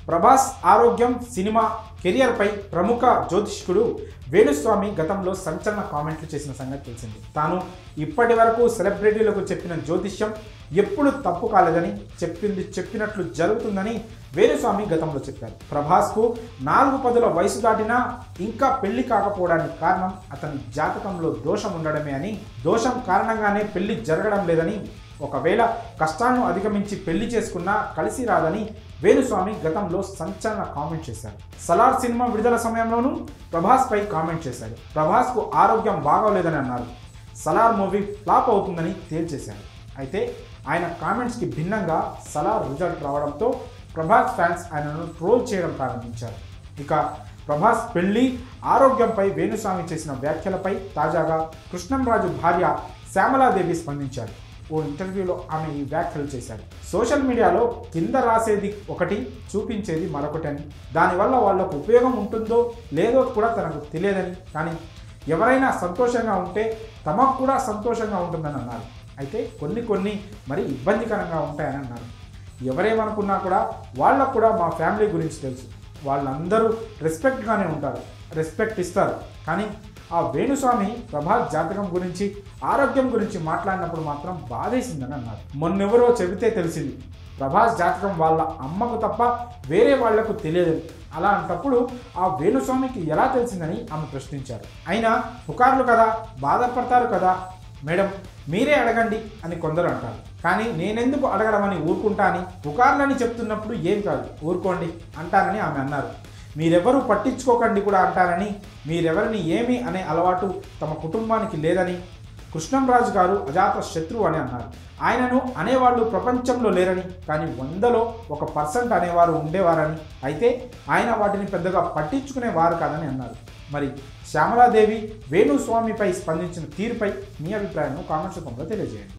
ప్రభాస్ ఆరోగ్యం cinema career పై ప్రముఖ జ్యోతిష్కుడు వేణుస్వామి గతంలో సంచలన కామెంట్లు చేసిన సంగతి తెలిసింది. తాను ఇప్పటి వరకు సెలబ్రిటీలకు చెప్పిన జ్యోతిష్యం ఎప్పుడు తప్పు కాలేదని, చెప్పింది చెప్పినట్లు జరుగుతుందని వేణుస్వామి గతంలో చెప్పారు. ప్రభాస్కు 4 పదుల వయసు దాటినా ఇంకా పెళ్లి కాకపోవడానికి కారణం అతని జాతకంలో దోషం ఉండడమే అని, దోషం కారణంగానే పెళ్లి జరగడం లేదని, ఒకవేళ కష్టాలను అధిగమించి పెళ్లి చేసుకున్నా కలిసి రాదని వేణుస్వామి గతంలో సంచలన కామెంట్ చేశారు. సలార్ సినిమా విడుదల సమయంలోనూ ప్రభాస్ పై కామెంట్ చేశారు. ప్రభాస్కు ఆరోగ్యం బాగోలేదని అన్నారు. సలార్ మూవీ ఫ్లాప్ అవుతుందని తేల్చేశారు. అయితే ఆయన కామెంట్స్కి భిన్నంగా సలార్ రిజల్ట్ రావడంతో ప్రభాస్ ఫ్యాన్స్ ఆయనను ట్రోల్ చేయడం ప్రారంభించారు. ఇక ప్రభాస్ పెళ్లి ఆరోగ్యంపై వేణుస్వామి చేసిన వ్యాఖ్యలపై తాజాగా కృష్ణంరాజు భార్య శ్యామలాదేవి స్పందించారు. ఓ ఇంటర్వ్యూలో ఆమె ఈ వ్యాఖ్యలు చేశారు. సోషల్ మీడియాలో కింద రాసేది ఒకటి, చూపించేది మరొకటి అని, దానివల్ల వాళ్లకు ఉపయోగం ఉంటుందో లేదో కూడా తనకు తెలియదని, కానీ ఎవరైనా సంతోషంగా ఉంటే తమకు కూడా సంతోషంగా ఉంటుందని అన్నారు. అయితే కొన్ని మరి ఇబ్బందికరంగా ఉంటాయని అన్నారు. ఎవరేమనుకున్నా కూడా వాళ్ళకు కూడా మా ఫ్యామిలీ గురించి తెలుసు, వాళ్ళందరూ రెస్పెక్ట్గానే ఉంటారు, రెస్పెక్ట్ ఇస్తారు. కానీ ఆ వేణుస్వామి ప్రభాస్ జాతకం గురించి ఆరోగ్యం గురించి మాట్లాడినప్పుడు మాత్రం బాధేసిందని అన్నారు. మొన్నెవరో చెబితే తెలిసింది ప్రభాస్ జాతకం వాళ్ళ అమ్మకు తప్ప వేరే వాళ్లకు తెలియదని. అలాంటప్పుడు ఆ వేణుస్వామికి ఎలా తెలిసిందని ఆమె ప్రశ్నించారు. అయినా పుకార్లు కదా, బాధపడతారు కదా మేడం, మీరే అడగండి అని కొందరు అంటారు. కానీ నేనెందుకు అడగడం అని ఊరుకుంటా అని, పుకార్లని చెప్తున్నప్పుడు ఏం కాదు ఊరుకోండి అంటారని ఆమె అన్నారు. మీరెవరూ పట్టించుకోకండి కూడా అంటారని, మీరెవరిని ఏమి అనే అలవాటు తమ కుటుంబానికి లేదని, కృష్ణంరాజు గారు అజాత శత్రువు అని అన్నారు. ఆయనను అనేవాళ్ళు ప్రపంచంలో లేరని, కానీ 100లో 1% అనేవారు ఉండేవారని, అయితే ఆయన వాటిని పెద్దగా పట్టించుకునేవారు కాదని అన్నారు. మరి శ్యామలాదేవి వేణుస్వామిపై స్పందించిన తీరుపై మీ అభిప్రాయాన్ని కామెంట్స్ రూపంలో తెలియజేయండి.